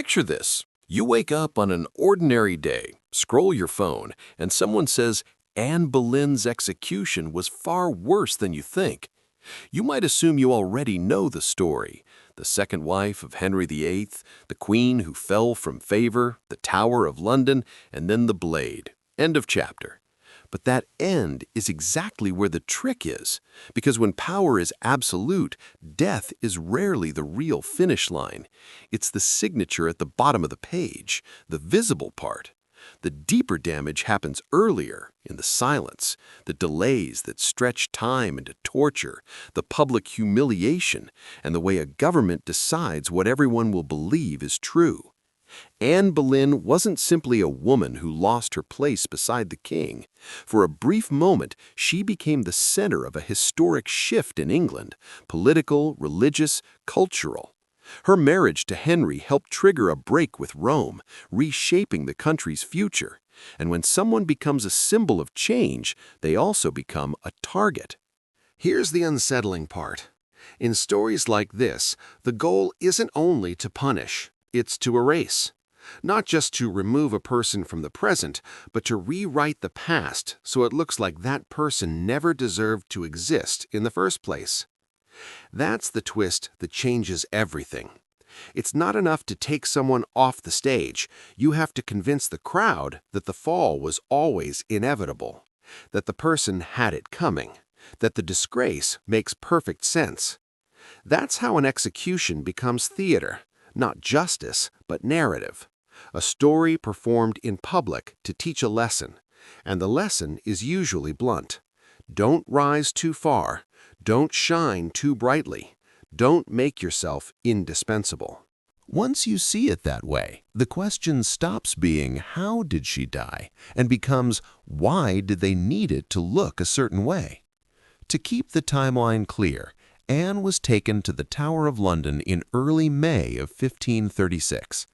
Picture this. You wake up on an ordinary day, scroll your phone, and someone says Anne Boleyn's execution was far worse than you think. You might assume you already know the story. The second wife of Henry VIII, the queen who fell from favor, the Tower of London, and then the blade. End of chapter. But that end is exactly where the trick is, because when power is absolute, death is rarely the real finish line. It's the signature at the bottom of the page, the visible part. The deeper damage happens earlier, in the silence, the delays that stretch time into torture, the public humiliation, and the way a government decides what everyone will believe is true. Anne Boleyn wasn't simply a woman who lost her place beside the king. For a brief moment, she became the center of a historic shift in England, political, religious, cultural. Her marriage to Henry helped trigger a break with Rome, reshaping the country's future. And when someone becomes a symbol of change, they also become a target. Here's the unsettling part. In stories like this, the goal isn't only to punish. It's to erase. Not just to remove a person from the present, but to rewrite the past so it looks like that person never deserved to exist in the first place. That's the twist that changes everything. It's not enough to take someone off the stage. You have to convince the crowd that the fall was always inevitable, that the person had it coming, that the disgrace makes perfect sense. That's how an execution becomes theater. Not justice, but narrative. A story performed in public to teach a lesson, and the lesson is usually blunt. Don't rise too far. Don't shine too brightly. Don't make yourself indispensable. Once you see it that way, the question stops being how did she die and becomes why did they need it to look a certain way? To keep the timeline clear, Anne was taken to the Tower of London in early May of 1536.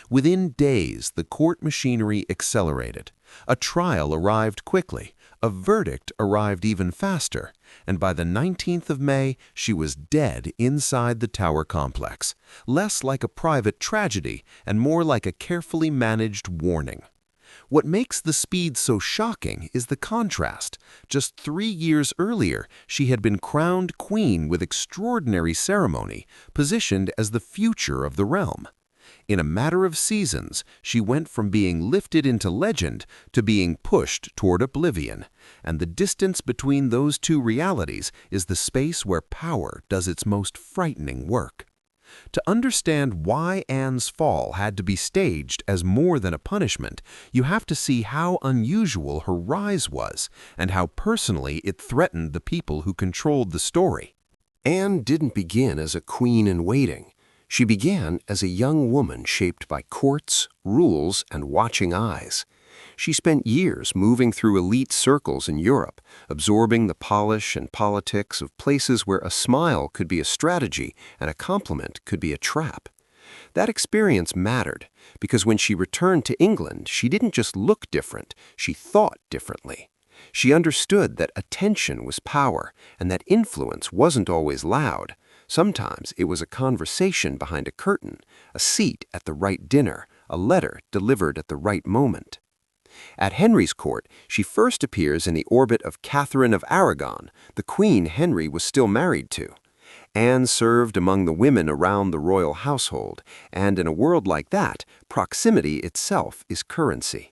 Within days, the court machinery accelerated. A trial arrived quickly, a verdict arrived even faster, and by the 19th of May, she was dead inside the Tower complex, less like a private tragedy and more like a carefully managed warning. What makes the speed so shocking is the contrast. Just 3 years earlier, she had been crowned queen with extraordinary ceremony, positioned as the future of the realm. In a matter of seasons, she went from being lifted into legend to being pushed toward oblivion, and the distance between those two realities is the space where power does its most frightening work. To understand why Anne's fall had to be staged as more than a punishment, you have to see how unusual her rise was and how personally it threatened the people who controlled the story. Anne didn't begin as a queen in waiting. She began as a young woman shaped by courts, rules, and watching eyes. She spent years moving through elite circles in Europe, absorbing the polish and politics of places where a smile could be a strategy and a compliment could be a trap. That experience mattered because when she returned to England, she didn't just look different, she thought differently. She understood that attention was power and that influence wasn't always loud. Sometimes it was a conversation behind a curtain, a seat at the right dinner, a letter delivered at the right moment. At Henry's court, she first appears in the orbit of Catherine of Aragon, the queen Henry was still married to. Anne served among the women around the royal household, and in a world like that, proximity itself is currency.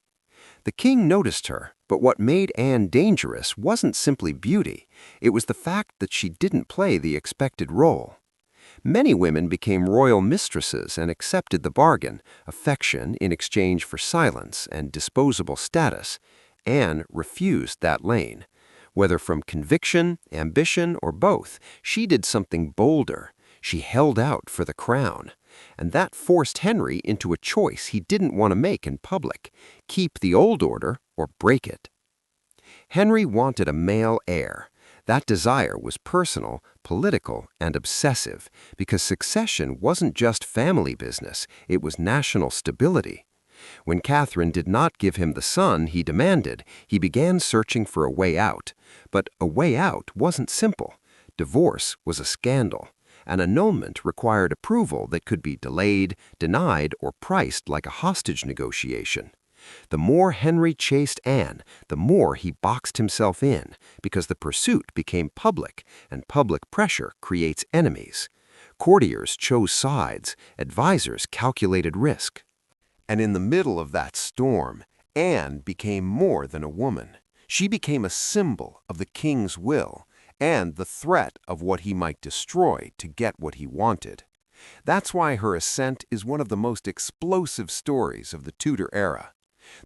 The king noticed her, but what made Anne dangerous wasn't simply beauty. It was the fact that she didn't play the expected role. Many women became royal mistresses and accepted the bargain, affection in exchange for silence and disposable status. Anne refused that lane. Whether from conviction, ambition, or both, she did something bolder. She held out for the crown. And that forced Henry into a choice he didn't want to make in public: keep the old order or break it. Henry wanted a male heir. That desire was personal, political, and obsessive, because succession wasn't just family business, it was national stability. When Catherine did not give him the son he demanded, he began searching for a way out. But a way out wasn't simple. Divorce was a scandal. An annulment required approval that could be delayed, denied, or priced like a hostage negotiation. The more Henry chased Anne, the more he boxed himself in, because the pursuit became public, and public pressure creates enemies. Courtiers chose sides, advisors calculated risk. And in the middle of that storm, Anne became more than a woman. She became a symbol of the king's will and the threat of what he might destroy to get what he wanted. That's why her ascent is one of the most explosive stories of the Tudor era.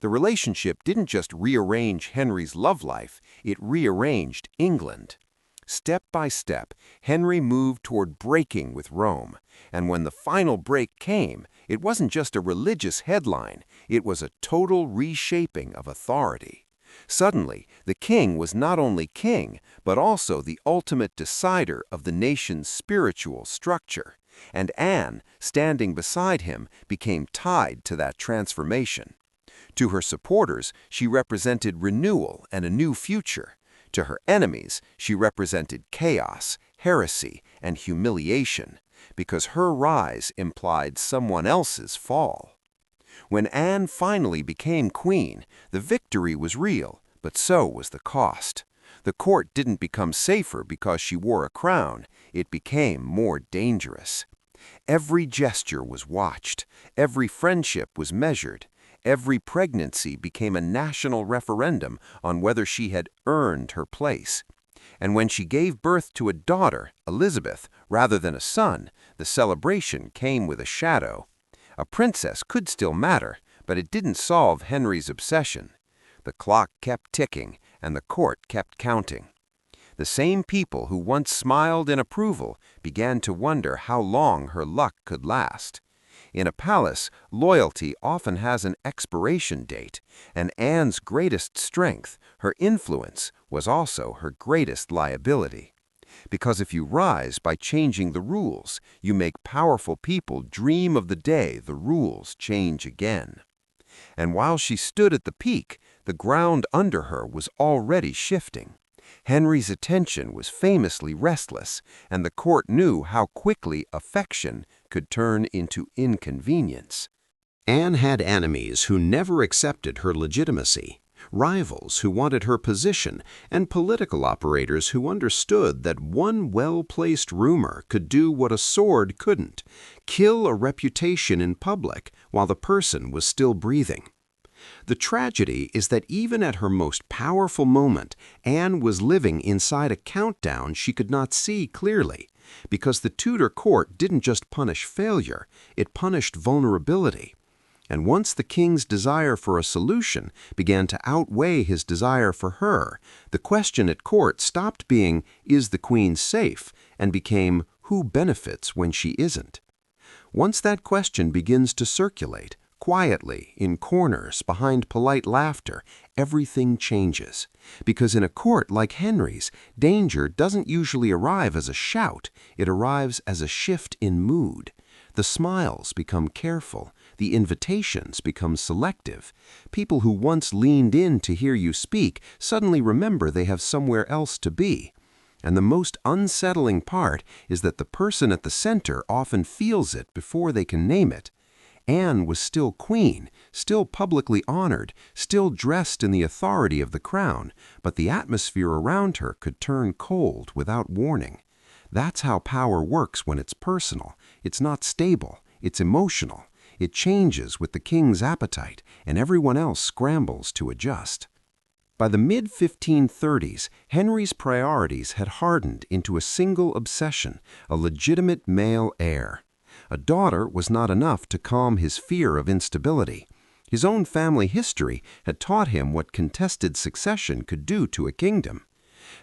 The relationship didn't just rearrange Henry's love life, it rearranged England. Step by step, Henry moved toward breaking with Rome, and when the final break came, it wasn't just a religious headline, it was a total reshaping of authority. Suddenly, the king was not only king, but also the ultimate decider of the nation's spiritual structure, and Anne, standing beside him, became tied to that transformation. To her supporters, she represented renewal and a new future. To her enemies, she represented chaos, heresy, and humiliation, because her rise implied someone else's fall. When Anne finally became queen, the victory was real, but so was the cost. The court didn't become safer because she wore a crown, it became more dangerous. Every gesture was watched, every friendship was measured, every pregnancy became a national referendum on whether she had earned her place. And when she gave birth to a daughter, Elizabeth, rather than a son, the celebration came with a shadow. A princess could still matter, but it didn't solve Henry's obsession. The clock kept ticking, and the court kept counting. The same people who once smiled in approval began to wonder how long her luck could last. In a palace, loyalty often has an expiration date, and Anne's greatest strength, her influence, was also her greatest liability. Because if you rise by changing the rules, you make powerful people dream of the day the rules change again. And while she stood at the peak, the ground under her was already shifting. Henry's attention was famously restless, and the court knew how quickly affection could turn into inconvenience. Anne had enemies who never accepted her legitimacy, rivals who wanted her position, and political operators who understood that one well-placed rumor could do what a sword couldn't, kill a reputation in public while the person was still breathing. The tragedy is that even at her most powerful moment, Anne was living inside a countdown she could not see clearly, because the Tudor court didn't just punish failure, it punished vulnerability. And once the king's desire for a solution began to outweigh his desire for her, the question at court stopped being, "Is the queen safe?" and became, "Who benefits when she isn't?" Once that question begins to circulate, quietly, in corners, behind polite laughter, everything changes. Because in a court like Henry's, danger doesn't usually arrive as a shout, it arrives as a shift in mood. The smiles become careful, the invitations become selective. People who once leaned in to hear you speak suddenly remember they have somewhere else to be. And the most unsettling part is that the person at the center often feels it before they can name it. Anne was still queen, still publicly honored, still dressed in the authority of the crown, but the atmosphere around her could turn cold without warning. That's how power works when it's personal. It's not stable, it's emotional. It changes with the king's appetite, and everyone else scrambles to adjust. By the mid-1530s, Henry's priorities had hardened into a single obsession, a legitimate male heir. A daughter was not enough to calm his fear of instability. His own family history had taught him what contested succession could do to a kingdom.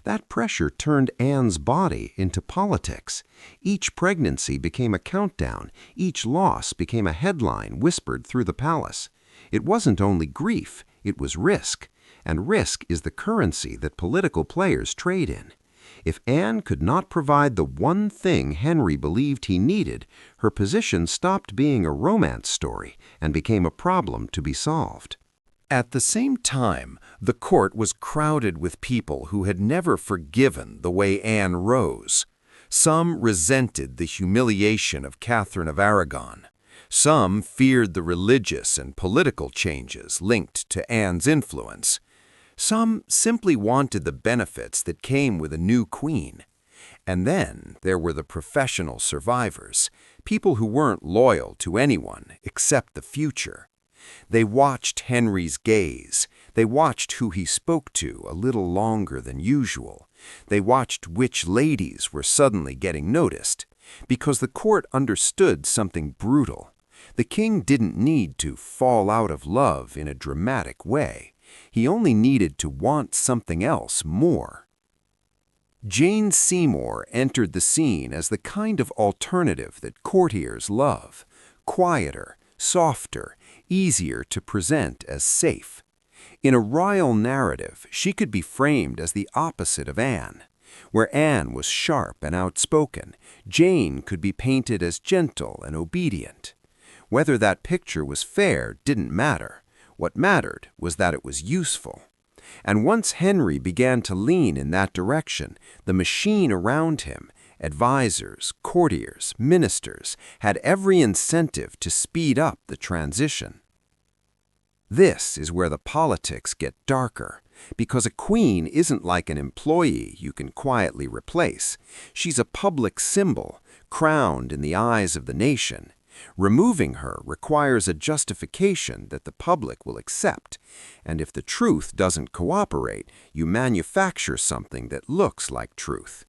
That pressure turned Anne's body into politics. Each pregnancy became a countdown. Each loss became a headline whispered through the palace. It wasn't only grief, it was risk. And risk is the currency that political players trade in. If Anne could not provide the one thing Henry believed he needed, her position stopped being a romance story and became a problem to be solved. At the same time, the court was crowded with people who had never forgiven the way Anne rose. Some resented the humiliation of Catherine of Aragon. Some feared the religious and political changes linked to Anne's influence. Some simply wanted the benefits that came with a new queen. And then there were the professional survivors, people who weren't loyal to anyone except the future. They watched Henry's gaze. They watched who he spoke to a little longer than usual. They watched which ladies were suddenly getting noticed, because the court understood something brutal. The king didn't need to fall out of love in a dramatic way. He only needed to want something else more. Jane Seymour entered the scene as the kind of alternative that courtiers love, quieter, softer, easier to present as safe. In a royal narrative, she could be framed as the opposite of Anne. Where Anne was sharp and outspoken, Jane could be painted as gentle and obedient. Whether that picture was fair didn't matter. What mattered was that it was useful. And once Henry began to lean in that direction, the machine around him, advisors, courtiers, ministers, had every incentive to speed up the transition. This is where the politics get darker, because a queen isn't like an employee you can quietly replace. She's a public symbol, crowned in the eyes of the nation. Removing her requires a justification that the public will accept, and if the truth doesn't cooperate, you manufacture something that looks like truth.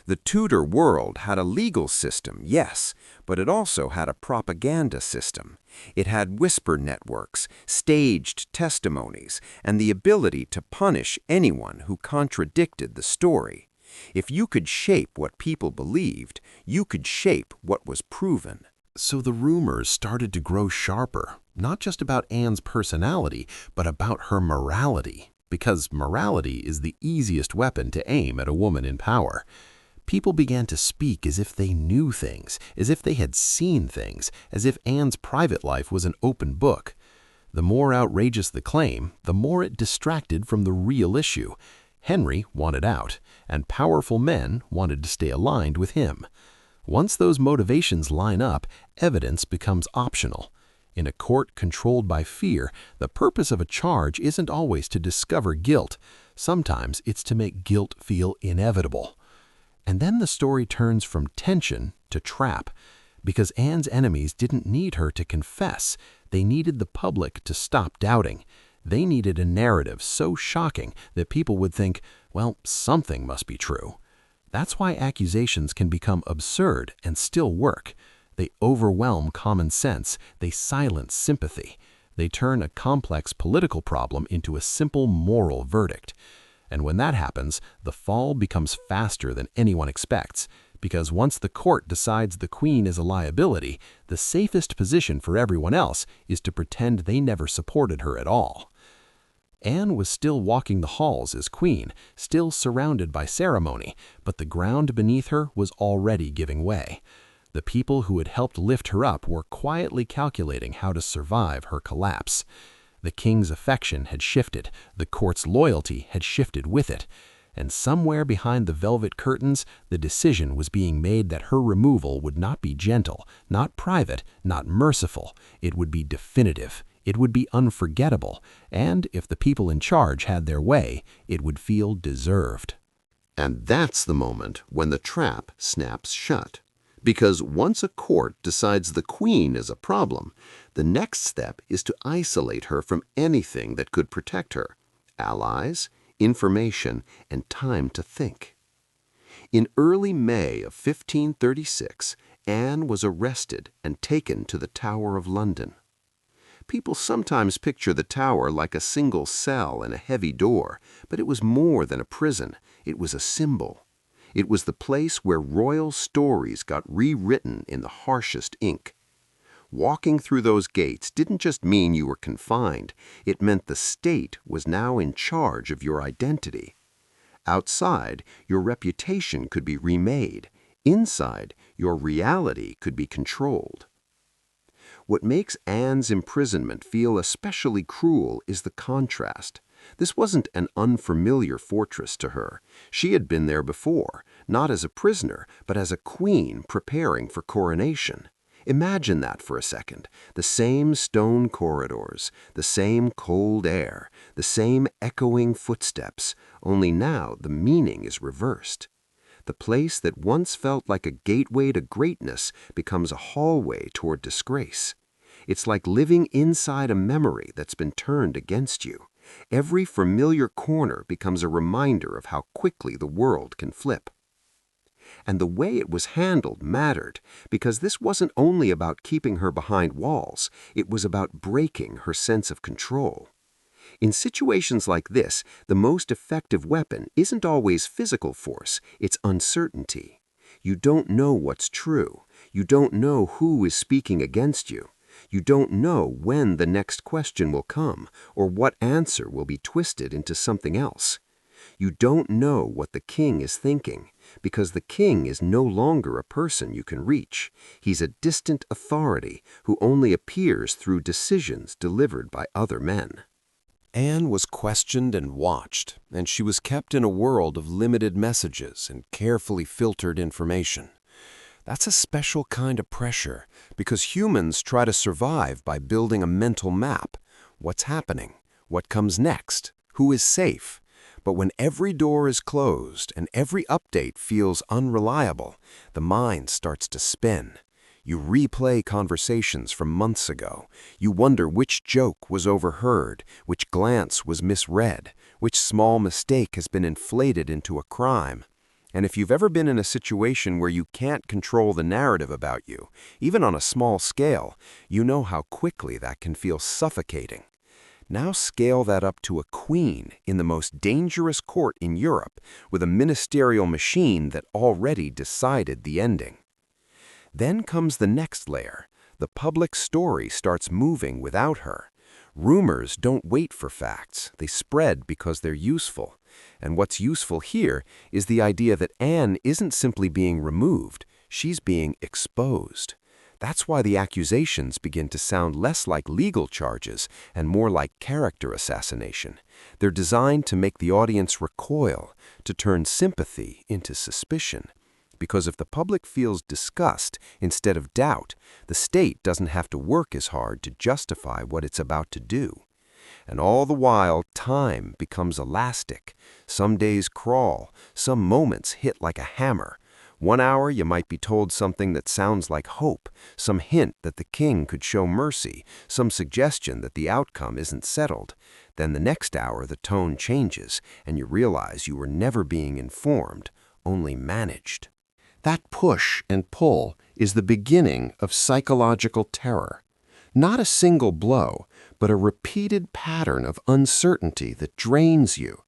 The Tudor world had a legal system, yes, but it also had a propaganda system. It had whisper networks, staged testimonies, and the ability to punish anyone who contradicted the story. If you could shape what people believed, you could shape what was proven. So the rumors started to grow sharper, not just about Anne's personality, but about her morality, because morality is the easiest weapon to aim at a woman in power. People began to speak as if they knew things, as if they had seen things, as if Anne's private life was an open book. The more outrageous the claim, the more it distracted from the real issue. Henry wanted out, and powerful men wanted to stay aligned with him. Once those motivations line up, evidence becomes optional. In a court controlled by fear, the purpose of a charge isn't always to discover guilt. Sometimes it's to make guilt feel inevitable. And then the story turns from tension to trap, because Anne's enemies didn't need her to confess. They needed the public to stop doubting. They needed a narrative so shocking that people would think, well, something must be true. That's why accusations can become absurd and still work. They overwhelm common sense. They silence sympathy. They turn a complex political problem into a simple moral verdict. And when that happens, the fall becomes faster than anyone expects, because once the court decides the queen is a liability, the safest position for everyone else is to pretend they never supported her at all. Anne was still walking the halls as queen, still surrounded by ceremony, but the ground beneath her was already giving way. The people who had helped lift her up were quietly calculating how to survive her collapse. The king's affection had shifted, the court's loyalty had shifted with it, and somewhere behind the velvet curtains, the decision was being made that her removal would not be gentle, not private, not merciful. It would be definitive. It would be unforgettable, and if the people in charge had their way, it would feel deserved. And that's the moment when the trap snaps shut. Because once a court decides the queen is a problem, the next step is to isolate her from anything that could protect her: allies, information, and time to think. In early May of 1536, Anne was arrested and taken to the Tower of London. People sometimes picture the Tower like a single cell and a heavy door, but it was more than a prison. It was a symbol. It was the place where royal stories got rewritten in the harshest ink. Walking through those gates didn't just mean you were confined. It meant the state was now in charge of your identity. Outside, your reputation could be remade. Inside, your reality could be controlled. What makes Anne's imprisonment feel especially cruel is the contrast. This wasn't an unfamiliar fortress to her. She had been there before, not as a prisoner, but as a queen preparing for coronation. Imagine that for a second. The same stone corridors, the same cold air, the same echoing footsteps, only now the meaning is reversed. The place that once felt like a gateway to greatness becomes a hallway toward disgrace. It's like living inside a memory that's been turned against you. Every familiar corner becomes a reminder of how quickly the world can flip. And the way it was handled mattered, because this wasn't only about keeping her behind walls, it was about breaking her sense of control. In situations like this, the most effective weapon isn't always physical force, it's uncertainty. You don't know what's true. You don't know who is speaking against you. You don't know when the next question will come, or what answer will be twisted into something else. You don't know what the king is thinking, because the king is no longer a person you can reach. He's a distant authority who only appears through decisions delivered by other men. Anne was questioned and watched, and she was kept in a world of limited messages and carefully filtered information. That's a special kind of pressure, because humans try to survive by building a mental map. What's happening? What comes next? Who is safe? But when every door is closed and every update feels unreliable, the mind starts to spin. You replay conversations from months ago. You wonder which joke was overheard, which glance was misread, which small mistake has been inflated into a crime. And if you've ever been in a situation where you can't control the narrative about you, even on a small scale, you know how quickly that can feel suffocating. Now scale that up to a queen in the most dangerous court in Europe, with a ministerial machine that already decided the ending. Then comes the next layer. The public story starts moving without her. Rumors don't wait for facts. They spread because they're useful. And what's useful here is the idea that Anne isn't simply being removed, she's being exposed. That's why the accusations begin to sound less like legal charges and more like character assassination. They're designed to make the audience recoil, to turn sympathy into suspicion. Because if the public feels disgust instead of doubt, the state doesn't have to work as hard to justify what it's about to do. And all the while, time becomes elastic. Some days crawl, some moments hit like a hammer. 1 hour you might be told something that sounds like hope, some hint that the king could show mercy, some suggestion that the outcome isn't settled. Then the next hour the tone changes, and you realize you were never being informed, only managed. That push and pull is the beginning of psychological terror. Not a single blow, but a repeated pattern of uncertainty that drains you.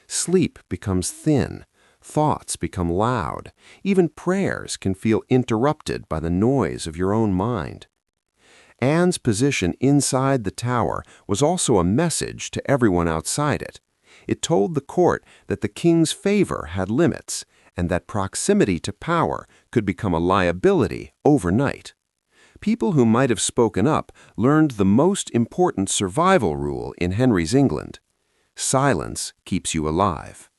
Sleep becomes thin. Thoughts become loud. Even prayers can feel interrupted by the noise of your own mind. Anne's position inside the tower was also a message to everyone outside it. It told the court that the king's favor had limits, and that proximity to power could become a liability overnight. People who might have spoken up learned the most important survival rule in Henry's England. Silence keeps you alive.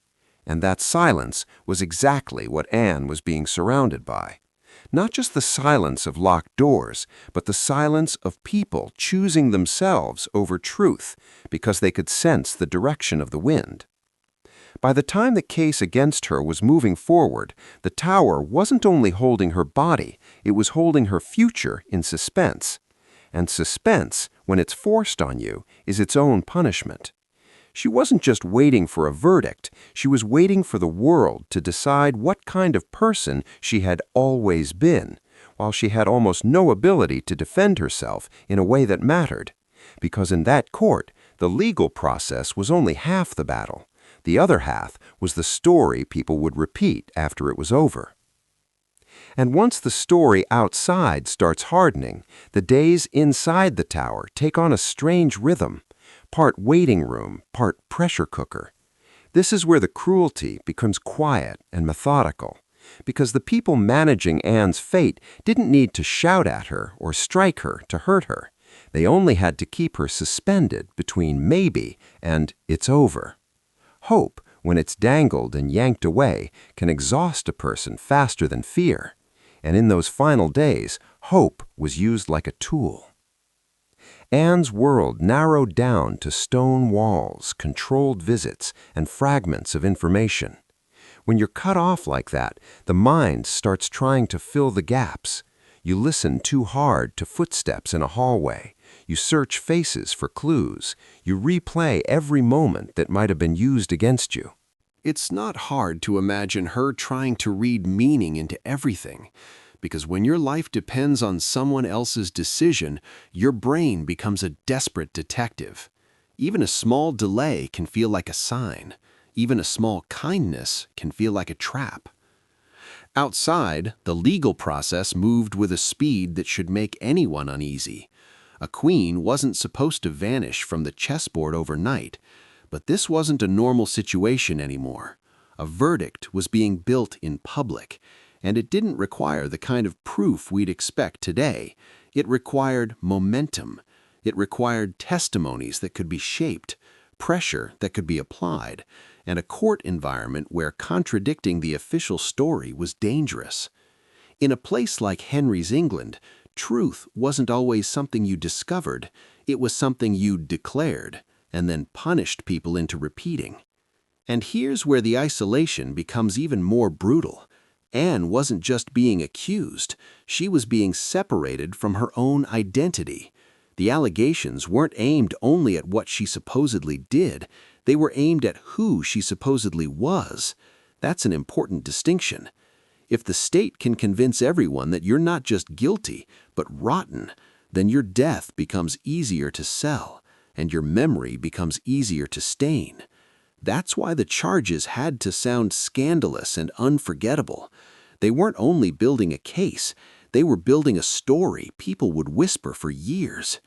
And that silence was exactly what Anne was being surrounded by. Not just the silence of locked doors, but the silence of people choosing themselves over truth because they could sense the direction of the wind. By the time the case against her was moving forward, the tower wasn't only holding her body, it was holding her future in suspense. And suspense, when it's forced on you, is its own punishment. She wasn't just waiting for a verdict, she was waiting for the world to decide what kind of person she had always been, while she had almost no ability to defend herself in a way that mattered. Because in that court, the legal process was only half the battle. The other half was the story people would repeat after it was over. And once the story outside starts hardening, the days inside the tower take on a strange rhythm. Part waiting room, part pressure cooker. This is where the cruelty becomes quiet and methodical, because the people managing Anne's fate didn't need to shout at her or strike her to hurt her. They only had to keep her suspended between maybe and it's over. Hope, when it's dangled and yanked away, can exhaust a person faster than fear. And in those final days, hope was used like a tool. Anne's world narrowed down to stone walls, controlled visits, and fragments of information. When you're cut off like that, the mind starts trying to fill the gaps. You listen too hard to footsteps in a hallway. You search faces for clues. You replay every moment that might have been used against you. It's not hard to imagine her trying to read meaning into everything, because when your life depends on someone else's decision, your brain becomes a desperate detective. Even a small delay can feel like a sign. Even a small kindness can feel like a trap. Outside, the legal process moved with a speed that should make anyone uneasy. A queen wasn't supposed to vanish from the chessboard overnight, but this wasn't a normal situation anymore. A verdict was being built in public, and it didn't require the kind of proof we'd expect today. It required momentum. It required testimonies that could be shaped, pressure that could be applied, and a court environment where contradicting the official story was dangerous. In a place like Henry's England, truth wasn't always something you discovered, it was something you declared, and then punished people into repeating. And here's where the isolation becomes even more brutal. Anne wasn't just being accused, she was being separated from her own identity. The allegations weren't aimed only at what she supposedly did, they were aimed at who she supposedly was. That's an important distinction. If the state can convince everyone that you're not just guilty, but rotten, then your death becomes easier to sell, and your memory becomes easier to stain. That's why the charges had to sound scandalous and unforgettable. They weren't only building a case, they were building a story people would whisper for years.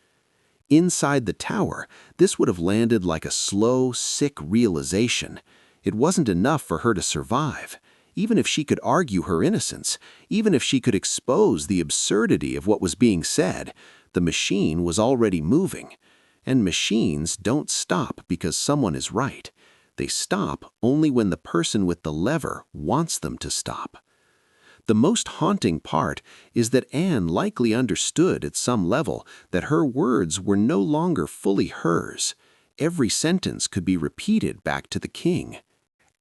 Inside the tower, this would have landed like a slow, sick realization. It wasn't enough for her to survive. Even if she could argue her innocence, even if she could expose the absurdity of what was being said, the machine was already moving. And machines don't stop because someone is right. They stop only when the person with the lever wants them to stop. The most haunting part is that Anne likely understood at some level that her words were no longer fully hers. Every sentence could be repeated back to the king.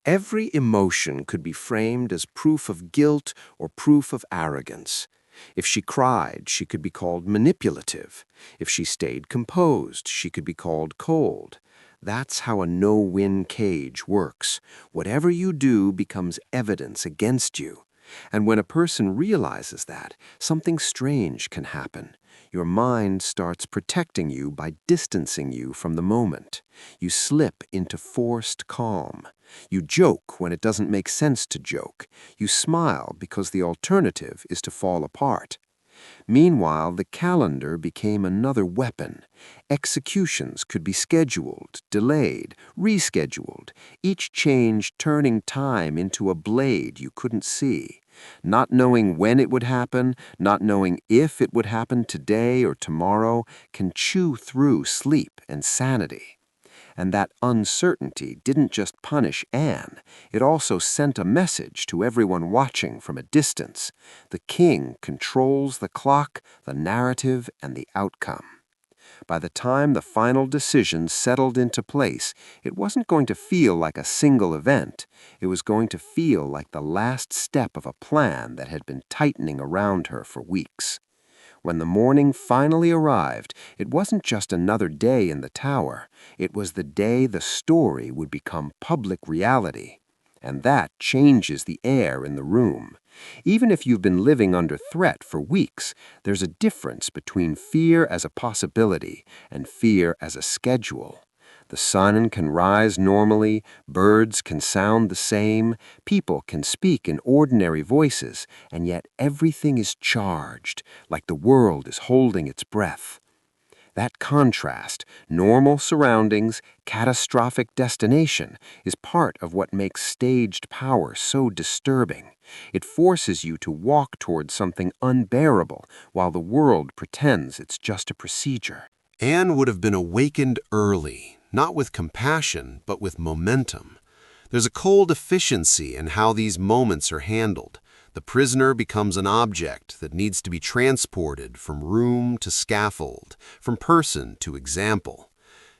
Every emotion could be framed as proof of guilt or proof of arrogance. If she cried, she could be called manipulative. If she stayed composed, she could be called cold. That's how a no-win cage works. Whatever you do becomes evidence against you. And when a person realizes that, something strange can happen. Your mind starts protecting you by distancing you from the moment. You slip into forced calm. You joke when it doesn't make sense to joke. You smile because the alternative is to fall apart. Meanwhile, the calendar became another weapon. Executions could be scheduled, delayed, rescheduled, each change turning time into a blade you couldn't see. Not knowing when it would happen, not knowing if it would happen today or tomorrow, can chew through sleep and sanity. And that uncertainty didn't just punish Anne, it also sent a message to everyone watching from a distance. The king controls the clock, the narrative, and the outcome. By the time the final decision settled into place, it wasn't going to feel like a single event. It was going to feel like the last step of a plan that had been tightening around her for weeks. When the morning finally arrived, it wasn't just another day in the tower. It was the day the story would become public reality. And that changes the air in the room. Even if you've been living under threat for weeks, there's a difference between fear as a possibility and fear as a schedule. The sun can rise normally, birds can sound the same, people can speak in ordinary voices, and yet everything is charged, like the world is holding its breath. That contrast, normal surroundings, catastrophic destination, is part of what makes staged power so disturbing. It forces you to walk towards something unbearable while the world pretends it's just a procedure. Anne would have been awakened early, not with compassion, but with momentum. There's a cold efficiency in how these moments are handled. The prisoner becomes an object that needs to be transported from room to scaffold, from person to example.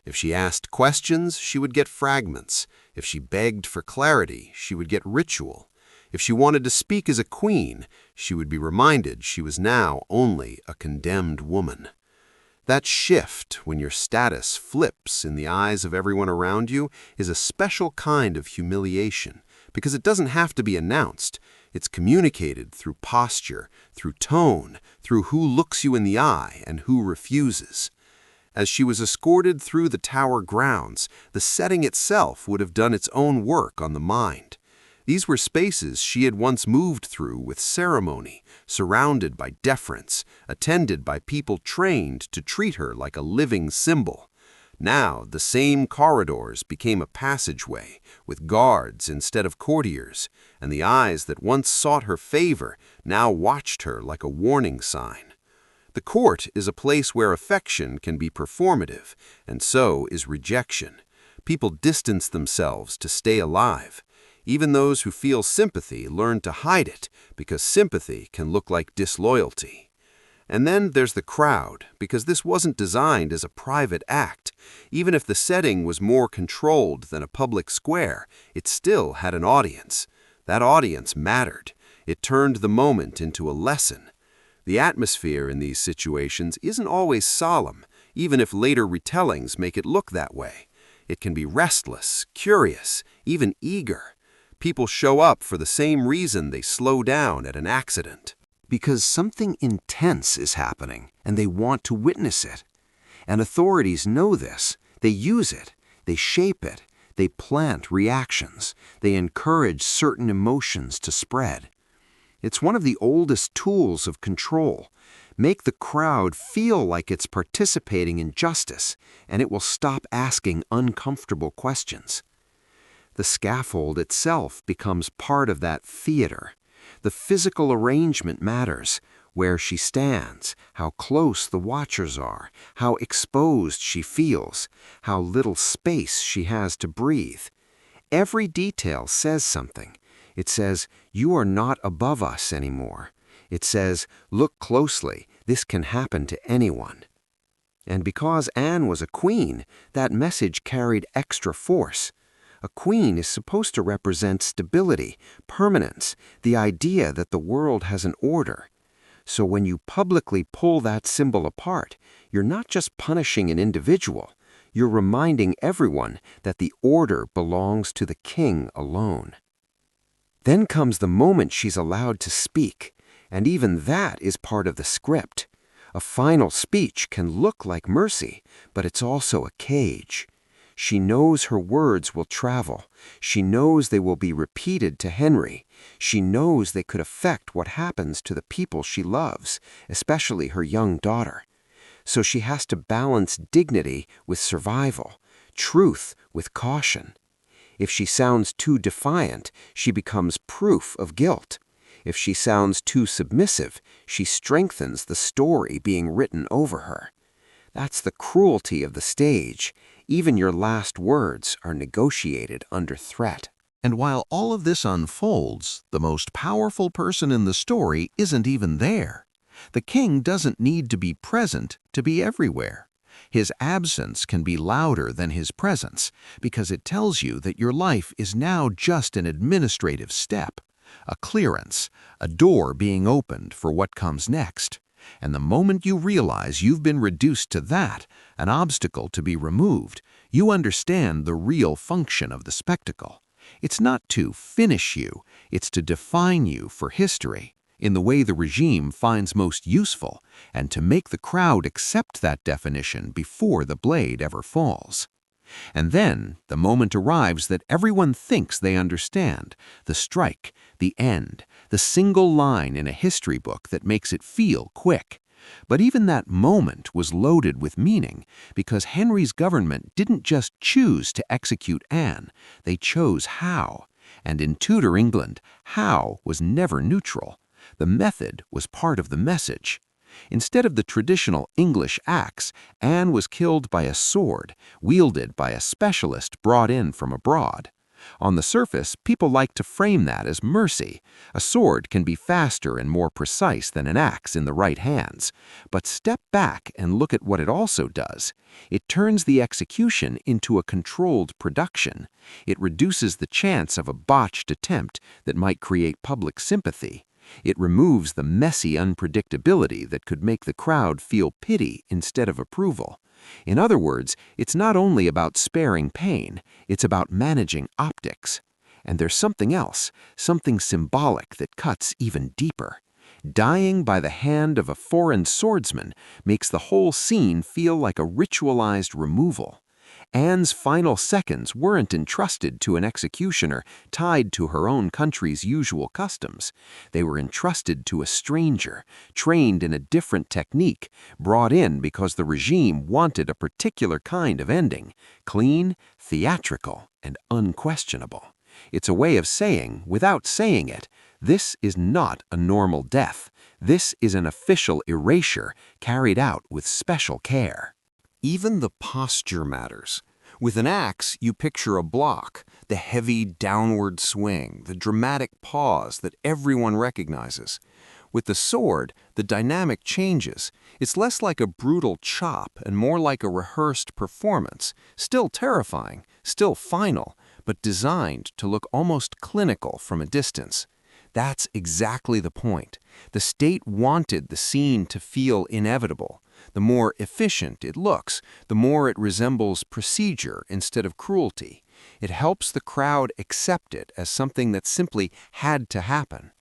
If she asked questions, she would get fragments. If she begged for clarity, she would get ritual. If she wanted to speak as a queen, she would be reminded she was now only a condemned woman. That shift, when your status flips in the eyes of everyone around you, is a special kind of humiliation, because it doesn't have to be announced. It's communicated through posture, through tone, through who looks you in the eye and who refuses. As she was escorted through the tower grounds, the setting itself would have done its own work on the mind. These were spaces she had once moved through with ceremony, surrounded by deference, attended by people trained to treat her like a living symbol. Now the same corridors became a passageway, with guards instead of courtiers, and the eyes that once sought her favor now watched her like a warning sign. The court is a place where affection can be performative, and so is rejection. People distance themselves to stay alive. Even those who feel sympathy learn to hide it, because sympathy can look like disloyalty. And then there's the crowd, because this wasn't designed as a private act. Even if the setting was more controlled than a public square, it still had an audience. That audience mattered. It turned the moment into a lesson. The atmosphere in these situations isn't always solemn, even if later retellings make it look that way. It can be restless, curious, even eager. People show up for the same reason they slow down at an accident. Because something intense is happening, and they want to witness it. And authorities know this. They use it. They shape it. They plant reactions. They encourage certain emotions to spread. It's one of the oldest tools of control. Make the crowd feel like it's participating in justice, and it will stop asking uncomfortable questions. The scaffold itself becomes part of that theater. The physical arrangement matters, where she stands, how close the watchers are, how exposed she feels, how little space she has to breathe. Every detail says something. It says, "You are not above us anymore." It says, "Look closely, this can happen to anyone." And because Anne was a queen, that message carried extra force. A queen is supposed to represent stability, permanence, the idea that the world has an order. So when you publicly pull that symbol apart, you're not just punishing an individual, you're reminding everyone that the order belongs to the king alone. Then comes the moment she's allowed to speak, and even that is part of the script. A final speech can look like mercy, but it's also a cage. She knows her words will travel. She knows they will be repeated to Henry. She knows they could affect what happens to the people she loves, especially her young daughter. So she has to balance dignity with survival, truth with caution. If she sounds too defiant, she becomes proof of guilt. If she sounds too submissive, she strengthens the story being written over her. That's the cruelty of the stage. Even your last words are negotiated under threat. And while all of this unfolds, the most powerful person in the story isn't even there. The king doesn't need to be present to be everywhere. His absence can be louder than his presence because it tells you that your life is now just an administrative step, a clearance, a door being opened for what comes next. And the moment you realize you've been reduced to that, an obstacle to be removed, you understand the real function of the spectacle. It's not to finish you, it's to define you for history, in the way the regime finds most useful, and to make the crowd accept that definition before the blade ever falls. And then the moment arrives that everyone thinks they understand, the strike, the end, the single line in a history book that makes it feel quick. But even that moment was loaded with meaning, because Henry's government didn't just choose to execute Anne, they chose how. And in Tudor England, how was never neutral. The method was part of the message. Instead of the traditional English axe, Anne was killed by a sword, wielded by a specialist brought in from abroad. On the surface, people like to frame that as mercy. A sword can be faster and more precise than an axe in the right hands. But step back and look at what it also does. It turns the execution into a controlled production. It reduces the chance of a botched attempt that might create public sympathy. It removes the messy unpredictability that could make the crowd feel pity instead of approval. In other words, it's not only about sparing pain, it's about managing optics. And there's something else, something symbolic that cuts even deeper. Dying by the hand of a foreign swordsman makes the whole scene feel like a ritualized removal. Anne's final seconds weren't entrusted to an executioner tied to her own country's usual customs. They were entrusted to a stranger, trained in a different technique, brought in because the regime wanted a particular kind of ending, clean, theatrical, and unquestionable. It's a way of saying, without saying it, this is not a normal death. This is an official erasure carried out with special care. Even the posture matters. With an axe, you picture a block, the heavy downward swing, the dramatic pause that everyone recognizes. With the sword, the dynamic changes. It's less like a brutal chop and more like a rehearsed performance, still terrifying, still final, but designed to look almost clinical from a distance. That's exactly the point. The state wanted the scene to feel inevitable. The more efficient it looks, the more it resembles procedure instead of cruelty. It helps the crowd accept it as something that simply had to happen.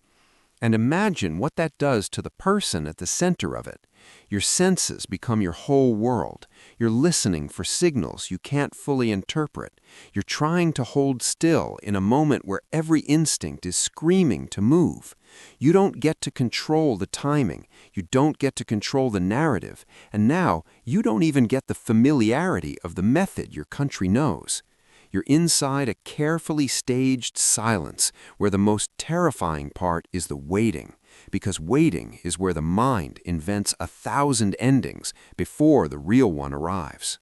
And imagine what that does to the person at the center of it. Your senses become your whole world. You're listening for signals you can't fully interpret. You're trying to hold still in a moment where every instinct is screaming to move. You don't get to control the timing. You don't get to control the narrative. And now, you don't even get the familiarity of the method your country knows. You're inside a carefully staged silence where the most terrifying part is the waiting, because waiting is where the mind invents 1,000 endings before the real one arrives.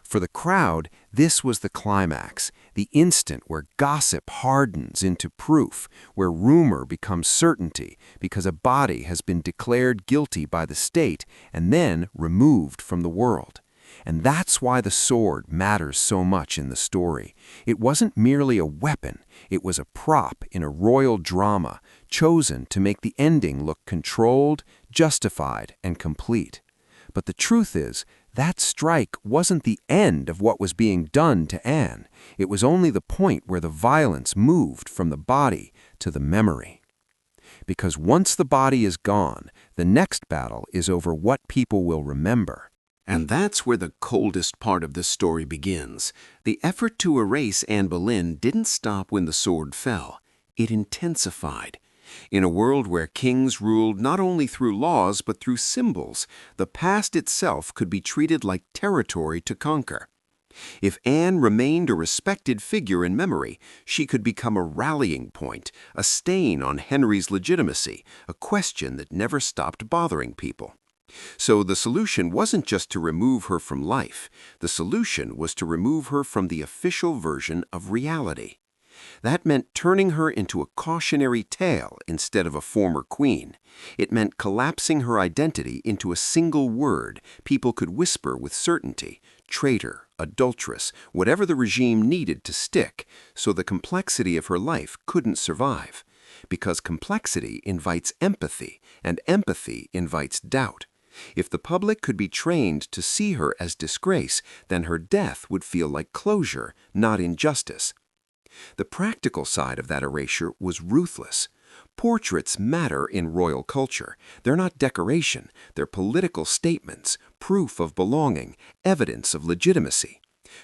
For the crowd, this was the climax, the instant where gossip hardens into proof, where rumor becomes certainty because a body has been declared guilty by the state and then removed from the world. And that's why the sword matters so much in the story. It wasn't merely a weapon, it was a prop in a royal drama, chosen to make the ending look controlled, justified, and complete. But the truth is, that strike wasn't the end of what was being done to Anne. It was only the point where the violence moved from the body to the memory. Because once the body is gone, the next battle is over what people will remember. And that's where the coldest part of this story begins. The effort to erase Anne Boleyn didn't stop when the sword fell. It intensified. In a world where kings ruled not only through laws but through symbols, the past itself could be treated like territory to conquer. If Anne remained a respected figure in memory, she could become a rallying point, a stain on Henry's legitimacy, a question that never stopped bothering people. So the solution wasn't just to remove her from life. The solution was to remove her from the official version of reality. That meant turning her into a cautionary tale instead of a former queen. It meant collapsing her identity into a single word people could whisper with certainty: traitor, adulteress, whatever the regime needed to stick, so the complexity of her life couldn't survive. Because complexity invites empathy, and empathy invites doubt. If the public could be trained to see her as disgrace, then her death would feel like closure, not injustice. The practical side of that erasure was ruthless. Portraits matter in royal culture. They're not decoration, they're political statements, proof of belonging, evidence of legitimacy.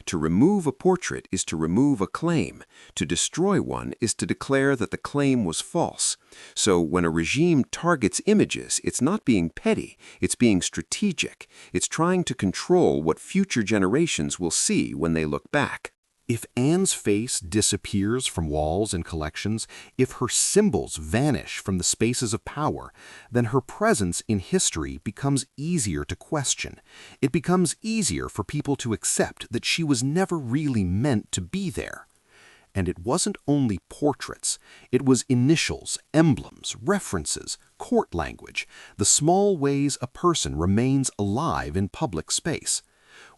To remove a portrait is to remove a claim. To destroy one is to declare that the claim was false. So when a regime targets images, it's not being petty, it's being strategic. It's trying to control what future generations will see when they look back. If Anne's face disappears from walls and collections, if her symbols vanish from the spaces of power, then her presence in history becomes easier to question. It becomes easier for people to accept that she was never really meant to be there. And it wasn't only portraits. It was initials, emblems, references, court language, the small ways a person remains alive in public space.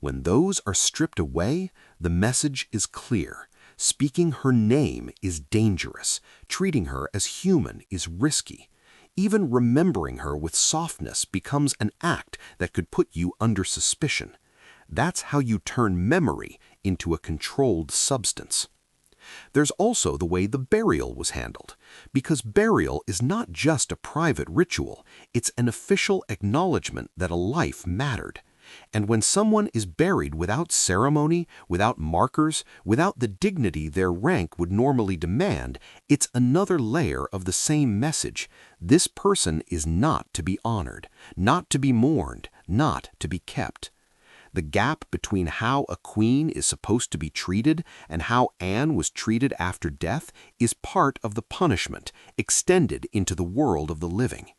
When those are stripped away, the message is clear. Speaking her name is dangerous. Treating her as human is risky. Even remembering her with softness becomes an act that could put you under suspicion. That's how you turn memory into a controlled substance. There's also the way the burial was handled, because burial is not just a private ritual, it's an official acknowledgement that a life mattered. And when someone is buried without ceremony, without markers, without the dignity their rank would normally demand, it's another layer of the same message. This person is not to be honored, not to be mourned, not to be kept. The gap between how a queen is supposed to be treated and how Anne was treated after death is part of the punishment extended into the world of the living.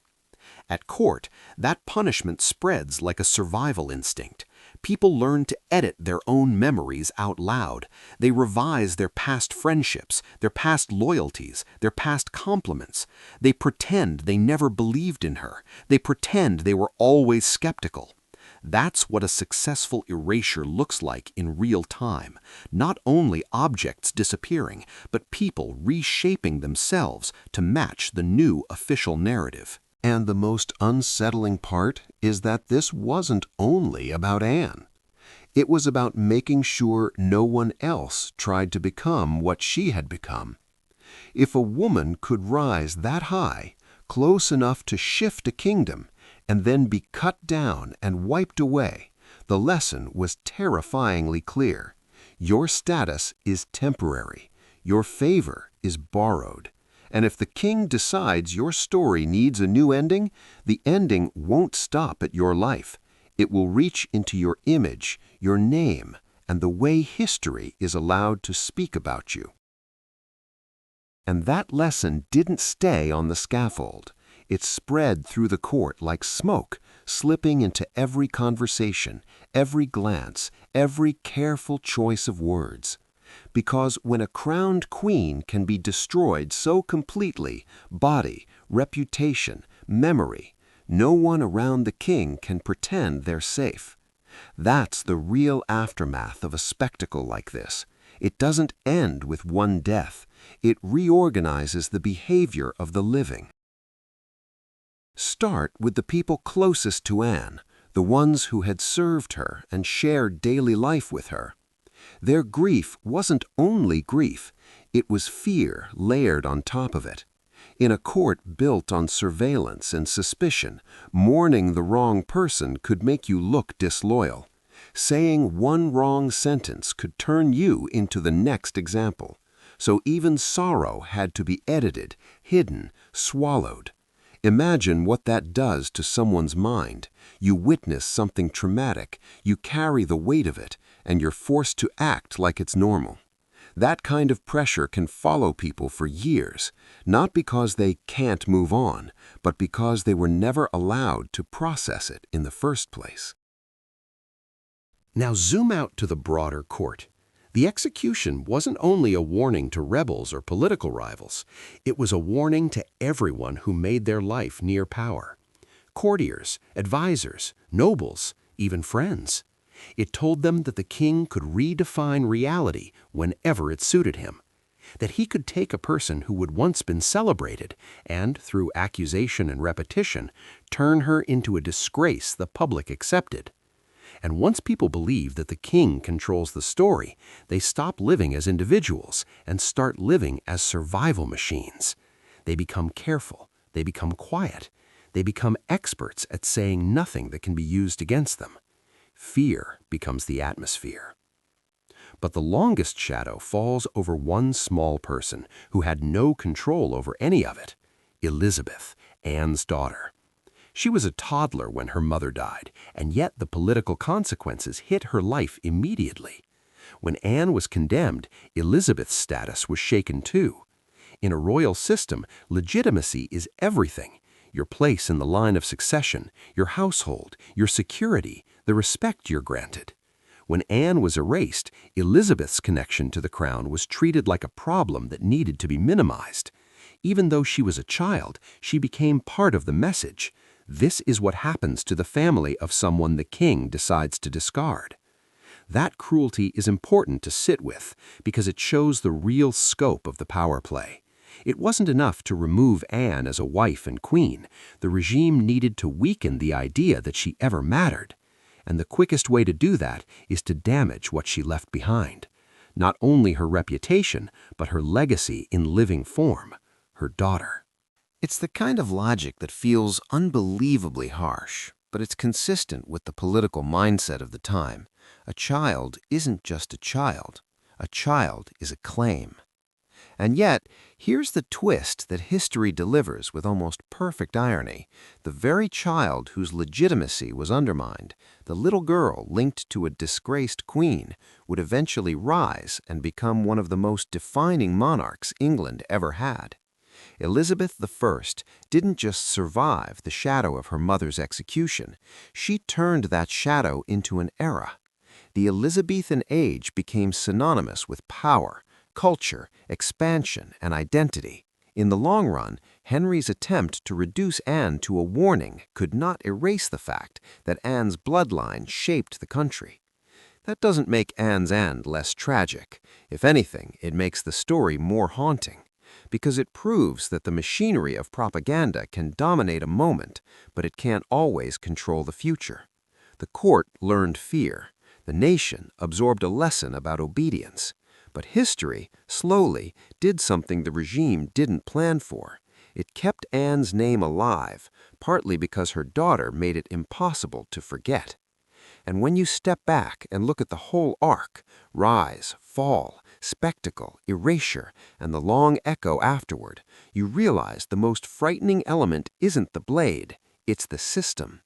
At court, that punishment spreads like a survival instinct. People learn to edit their own memories out loud. They revise their past friendships, their past loyalties, their past compliments. They pretend they never believed in her. They pretend they were always skeptical. That's what a successful erasure looks like in real time. Not only objects disappearing, but people reshaping themselves to match the new official narrative. And the most unsettling part is that this wasn't only about Anne. It was about making sure no one else tried to become what she had become. If a woman could rise that high, close enough to shift a kingdom, and then be cut down and wiped away, the lesson was terrifyingly clear. Your status is temporary. Your favor is borrowed. And if the king decides your story needs a new ending, the ending won't stop at your life. It will reach into your image, your name, and the way history is allowed to speak about you. And that lesson didn't stay on the scaffold. It spread through the court like smoke, slipping into every conversation, every glance, every careful choice of words. Because when a crowned queen can be destroyed so completely, body, reputation, memory, no one around the king can pretend they're safe. That's the real aftermath of a spectacle like this. It doesn't end with one death. It reorganizes the behavior of the living. Start with the people closest to Anne, the ones who had served her and shared daily life with her. Their grief wasn't only grief, it was fear layered on top of it. In a court built on surveillance and suspicion, mourning the wrong person could make you look disloyal. Saying one wrong sentence could turn you into the next example. So even sorrow had to be edited, hidden, swallowed. Imagine what that does to someone's mind. You witness something traumatic, you carry the weight of it, and you're forced to act like it's normal. That kind of pressure can follow people for years, not because they can't move on, but because they were never allowed to process it in the first place. Now zoom out to the broader court. The execution wasn't only a warning to rebels or political rivals. It was a warning to everyone who made their life near power. Courtiers, advisors, nobles, even friends. It told them that the king could redefine reality whenever it suited him. That he could take a person who had once been celebrated and, through accusation and repetition, turn her into a disgrace the public accepted. And once people believe that the king controls the story, they stop living as individuals and start living as survival machines. They become careful, they become quiet, they become experts at saying nothing that can be used against them. Fear becomes the atmosphere. But the longest shadow falls over one small person who had no control over any of it: Elizabeth, Anne's daughter. She was a toddler when her mother died, and yet the political consequences hit her life immediately. When Anne was condemned, Elizabeth's status was shaken too. In a royal system, legitimacy is everything: your place in the line of succession, your household, your security, the respect you're granted. When Anne was erased, Elizabeth's connection to the crown was treated like a problem that needed to be minimized. Even though she was a child, she became part of the message. This is what happens to the family of someone the king decides to discard. That cruelty is important to sit with because it shows the real scope of the power play. It wasn't enough to remove Anne as a wife and queen. The regime needed to weaken the idea that she ever mattered. And the quickest way to do that is to damage what she left behind. Not only her reputation, but her legacy in living form, her daughter. It's the kind of logic that feels unbelievably harsh, but it's consistent with the political mindset of the time. A child isn't just a child. A child is a claim. And yet, here's the twist that history delivers with almost perfect irony. The very child whose legitimacy was undermined, the little girl linked to a disgraced queen, would eventually rise and become one of the most defining monarchs England ever had. Elizabeth I didn't just survive the shadow of her mother's execution, she turned that shadow into an era. The Elizabethan age became synonymous with power, culture, expansion, and identity. In the long run, Henry's attempt to reduce Anne to a warning could not erase the fact that Anne's bloodline shaped the country. That doesn't make Anne's end less tragic. If anything, it makes the story more haunting, because it proves that the machinery of propaganda can dominate a moment, but it can't always control the future. The court learned fear. The nation absorbed a lesson about obedience. But history, slowly, did something the regime didn't plan for. It kept Anne's name alive, partly because her daughter made it impossible to forget. And when you step back and look at the whole arc, rise, fall, spectacle, erasure, and the long echo afterward, you realize the most frightening element isn't the blade, it's the system.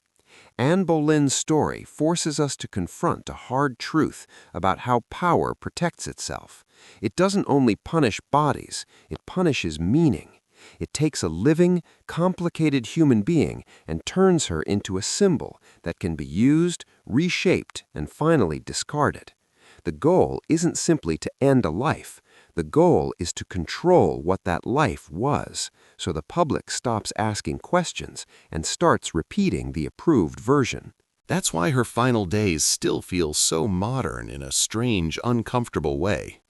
Anne Boleyn's story forces us to confront a hard truth about how power protects itself. It doesn't only punish bodies, it punishes meaning. It takes a living, complicated human being and turns her into a symbol that can be used, reshaped, and finally discarded. The goal isn't simply to end a life. The goal is to control what that life was, so the public stops asking questions and starts repeating the approved version. That's why her final days still feel so modern in a strange, uncomfortable way.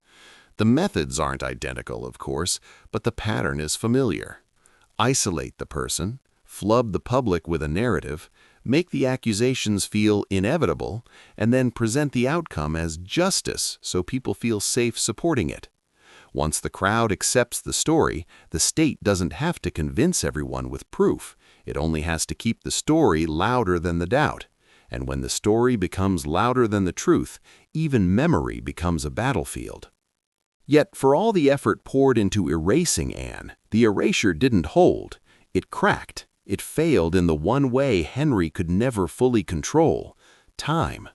The methods aren't identical, of course, but the pattern is familiar. Isolate the person, flub the public with a narrative, make the accusations feel inevitable, and then present the outcome as justice so people feel safe supporting it. Once the crowd accepts the story, the state doesn't have to convince everyone with proof. It only has to keep the story louder than the doubt. And when the story becomes louder than the truth, even memory becomes a battlefield. Yet, for all the effort poured into erasing Anne, the erasure didn't hold. It cracked. It failed in the one way Henry could never fully control: time.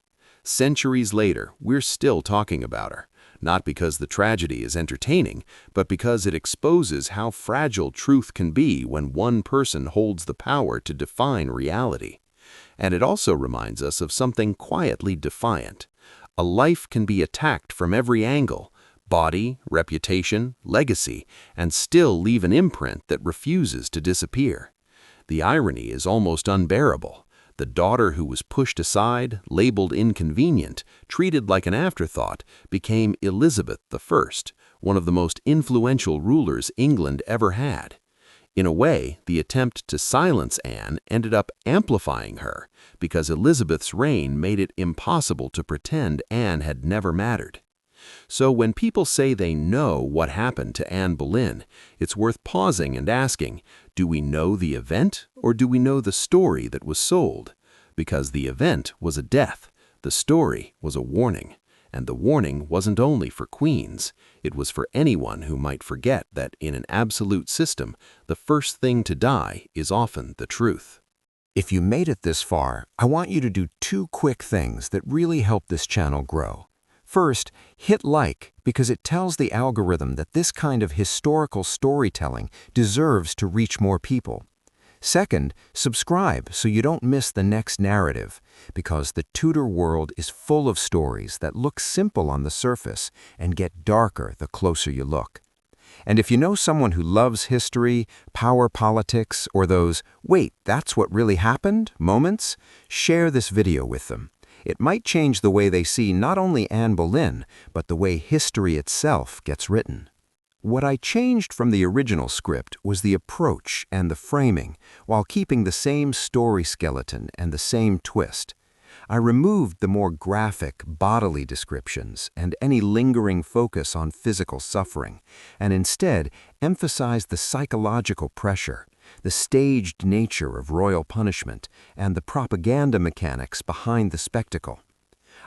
Centuries later, we're still talking about her. Not because the tragedy is entertaining, but because it exposes how fragile truth can be when one person holds the power to define reality. And it also reminds us of something quietly defiant. A life can be attacked from every angle: body, reputation, legacy, and still leave an imprint that refuses to disappear. The irony is almost unbearable. The daughter who was pushed aside, labeled inconvenient, treated like an afterthought, became Elizabeth I, one of the most influential rulers England ever had. In a way, the attempt to silence Anne ended up amplifying her, because Elizabeth's reign made it impossible to pretend Anne had never mattered. So when people say they know what happened to Anne Boleyn, it's worth pausing and asking, do we know the event, or do we know the story that was sold? Because the event was a death, the story was a warning, And the warning wasn't only for queens, it was for anyone who might forget that in an absolute system, the first thing to die is often the truth. If you made it this far, I want you to do 2 quick things that really help this channel grow. First, hit like because it tells the algorithm that this kind of historical storytelling deserves to reach more people. Second, subscribe so you don't miss the next narrative, because the Tudor world is full of stories that look simple on the surface and get darker the closer you look. And if you know someone who loves history, power politics, or those "wait, that's what really happened" moments, share this video with them. It might change the way they see not only Anne Boleyn, but the way history itself gets written. What I changed from the original script was the approach and the framing, while keeping the same story skeleton and the same twist. I removed the more graphic, bodily descriptions and any lingering focus on physical suffering, and instead emphasized the psychological pressure, the staged nature of royal punishment, and the propaganda mechanics behind the spectacle.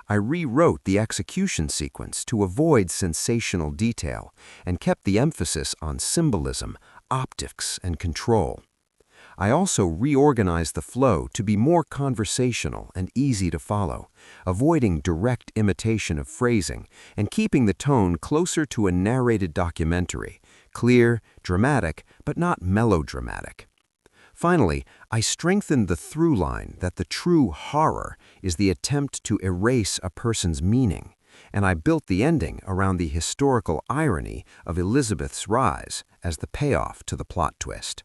I rewrote the execution sequence to avoid sensational detail and kept the emphasis on symbolism, optics, and control. I also reorganized the flow to be more conversational and easy to follow, avoiding direct imitation of phrasing and keeping the tone closer to a narrated documentary, clear, dramatic, but not melodramatic. Finally, I strengthened the through line that the true horror is the attempt to erase a person's meaning, and I built the ending around the historical irony of Elizabeth's rise as the payoff to the plot twist.